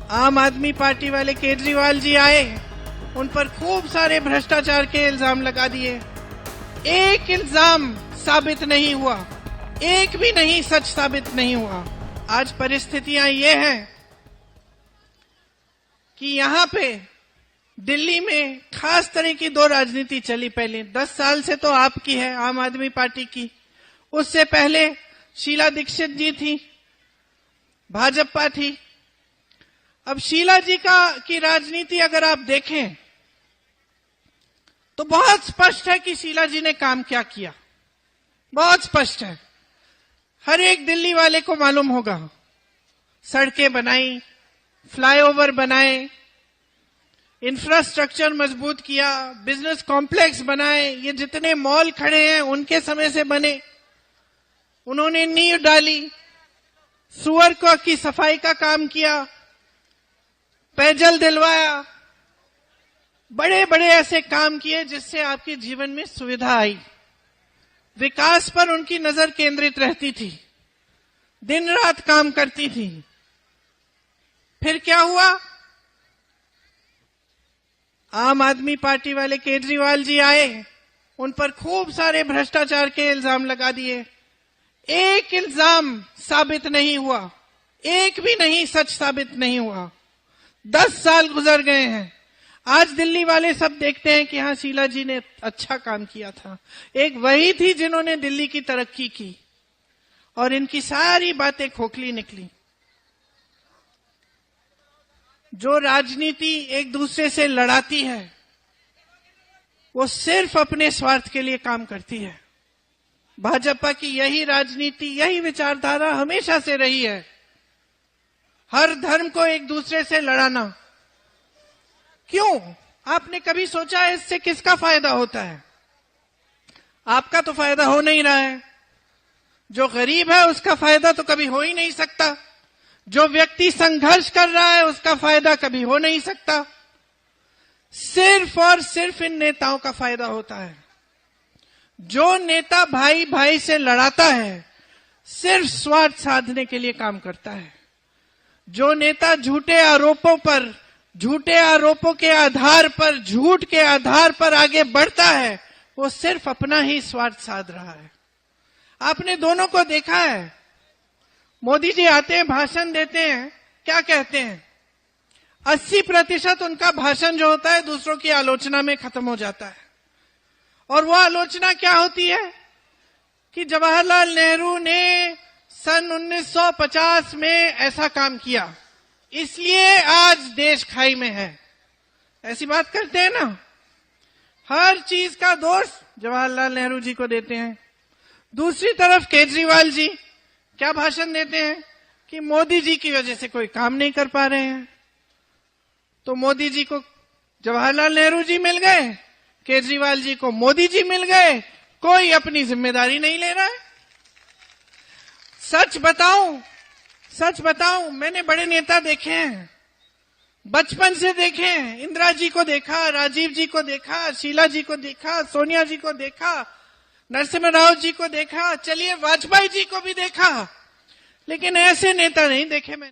आम आदमी पार्टी वाले केजरीवाल जी आए, उन पर खूब सारे भ्रष्टाचार के इल्जाम लगा दिए। एक इल्जाम साबित नहीं हुआ, एक भी नहीं सच साबित नहीं हुआ। आज परिस्थितियां ये हैं कि यहाँ पे दिल्ली में खास तरह की दो राजनीति चली। पहले 10 साल से तो आपकी है, आम आदमी पार्टी की। उससे पहले शीला दीक्षित जी थी, भाजपा थी। अब शीला जी की राजनीति अगर आप देखें तो बहुत स्पष्ट है कि शीला जी ने काम क्या किया, बहुत स्पष्ट है। हर एक दिल्ली वाले को मालूम होगा। सड़कें बनाई, फ्लाईओवर बनाए, इंफ्रास्ट्रक्चर मजबूत किया, बिजनेस कॉम्प्लेक्स बनाए। ये जितने मॉल खड़े हैं उनके समय से बने। उन्होंने नींव डाली, सुअर की सफाई का काम किया, पेयजल दिलवाया, बड़े बड़े ऐसे काम किए जिससे आपके जीवन में सुविधा आई। विकास पर उनकी नजर केंद्रित रहती थी, दिन रात काम करती थी। फिर क्या हुआ? आम आदमी पार्टी वाले केजरीवाल जी आए, उन पर खूब सारे भ्रष्टाचार के इल्जाम लगा दिए। एक इल्जाम साबित नहीं हुआ, एक भी नहीं सच साबित नहीं हुआ। 10 साल गुजर गए हैं। आज दिल्ली वाले सब देखते हैं कि हाँ, शीला जी ने अच्छा काम किया था। एक वही थी जिन्होंने दिल्ली की तरक्की की, और इनकी सारी बातें खोखली निकली। जो राजनीति एक दूसरे से लड़ाती है वो सिर्फ अपने स्वार्थ के लिए काम करती है। भाजपा की यही राजनीति, यही विचारधारा हमेशा से रही है। हर धर्म को एक दूसरे से लड़ाना। क्यों? आपने कभी सोचा है इससे किसका फायदा होता है? आपका तो फायदा हो नहीं रहा है। जो गरीब है उसका फायदा तो कभी हो ही नहीं सकता। जो व्यक्ति संघर्ष कर रहा है उसका फायदा कभी हो नहीं सकता। सिर्फ और सिर्फ इन नेताओं का फायदा होता है। जो नेता भाई भाई से लड़ाता है सिर्फ स्वार्थ साधने के लिए काम करता है। जो नेता झूठे आरोपों के आधार पर, झूठ के आधार पर आगे बढ़ता है, वो सिर्फ अपना ही स्वार्थ साध रहा है। आपने दोनों को देखा है। मोदी जी आते हैं, भाषण देते हैं, क्या कहते हैं? 80% उनका भाषण जो होता है दूसरों की आलोचना में खत्म हो जाता है। और वो आलोचना क्या होती है कि जवाहरलाल नेहरू ने सन 1950 में ऐसा काम किया, इसलिए आज देश खाई में है। ऐसी बात करते हैं ना। हर चीज का दोष जवाहरलाल नेहरू जी को देते हैं। दूसरी तरफ केजरीवाल जी क्या भाषण देते हैं कि मोदी जी की वजह से कोई काम नहीं कर पा रहे हैं। तो मोदी जी को जवाहरलाल नेहरू जी मिल गए, केजरीवाल जी को मोदी जी मिल गए, कोई अपनी जिम्मेदारी नहीं ले रहा है। सच बताऊं, मैंने बड़े नेता देखे हैं, बचपन से देखे हैं। इंदिरा जी को देखा, राजीव जी को देखा, शीला जी को देखा, सोनिया जी को देखा, नरसिम्हा राव जी को देखा, चलिए वाजपेयी जी को भी देखा, लेकिन ऐसे नेता नहीं देखे मैंने।